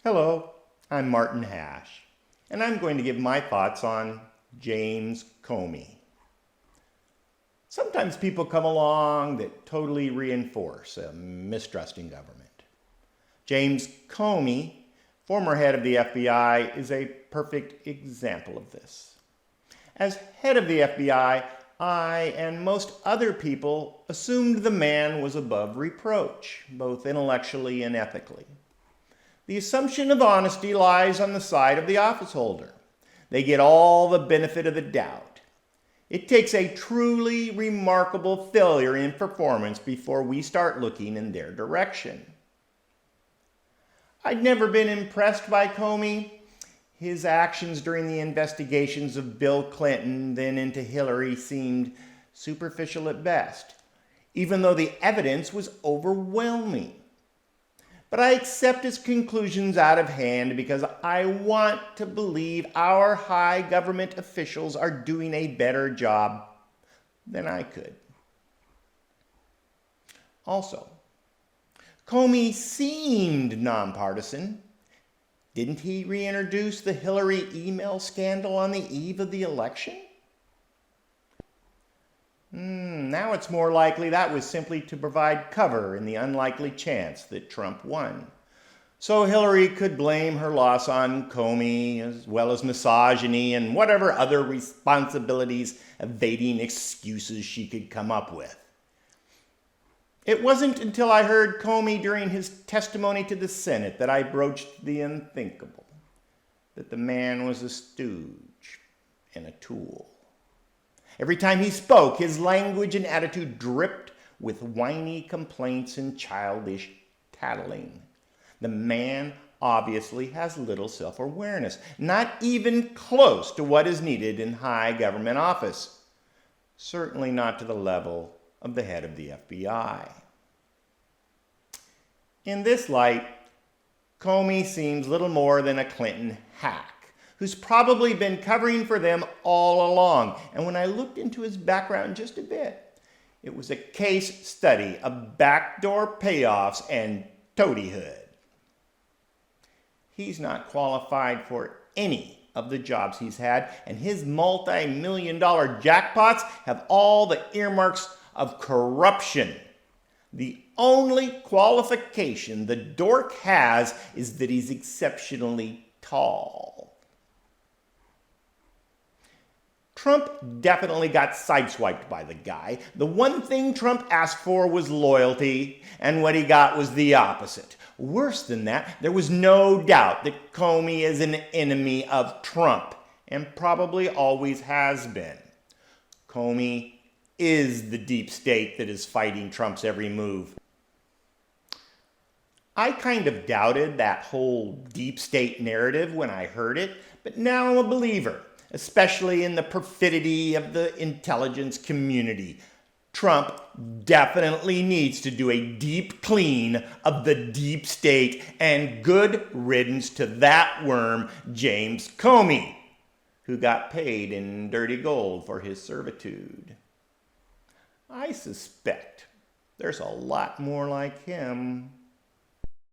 Hello, I'm Martin Hash, and I'm going to give my thoughts on James Comey. Sometimes people come along that totally reinforce a mistrust in government. James Comey, former head of the FBI, is a perfect example of this. As head of the FBI, I and most other people assumed the man was above reproach, both intellectually and ethically. The assumption of honesty lies on the side of the office holder. They get all the benefit of the doubt. It takes a truly remarkable failure in performance before we start looking in their direction. I'd never been impressed by Comey. His actions during the investigations of Bill Clinton, then into Hillary, seemed superficial at best, even though the evidence was overwhelming. But I accept his conclusions out of hand because I want to believe our high government officials are doing a better job than I could. Also, Comey seemed nonpartisan. Didn't he reintroduce the Hillary email scandal on the eve of the election? Now it's more likely that was simply to provide cover in the unlikely chance that Trump won. So Hillary could blame her loss on Comey, as well as misogyny and whatever other responsibilities evading excuses she could come up with. It wasn't until I heard Comey during his testimony to the Senate that I broached the unthinkable, that the man was a stooge and a tool. Every time he spoke, his language and attitude dripped with whiny complaints and childish tattling. The man obviously has little self-awareness, not even close to what is needed in high government office. Certainly not to the level of the head of the FBI. In this light, Comey seems little more than a Clinton hack, who's probably been covering for them all along. And when I looked into his background just a bit, it was a case study of backdoor payoffs and toadyhood. He's not qualified for any of the jobs he's had, and his multi-million-dollar jackpots have all the earmarks of corruption. The only qualification the dork has is that he's exceptionally tall. Trump definitely got sideswiped by the guy. The one thing Trump asked for was loyalty, and what he got was the opposite. Worse than that, there was no doubt that Comey is an enemy of Trump, and probably always has been. Comey is the deep state that is fighting Trump's every move. I kind of doubted that whole deep state narrative when I heard it, but now I'm a believer, especially in the perfidy of the intelligence community. Trump definitely needs to do a deep clean of the deep state, and good riddance to that worm, James Comey, who got paid in dirty gold for his servitude. I suspect there's a lot more like him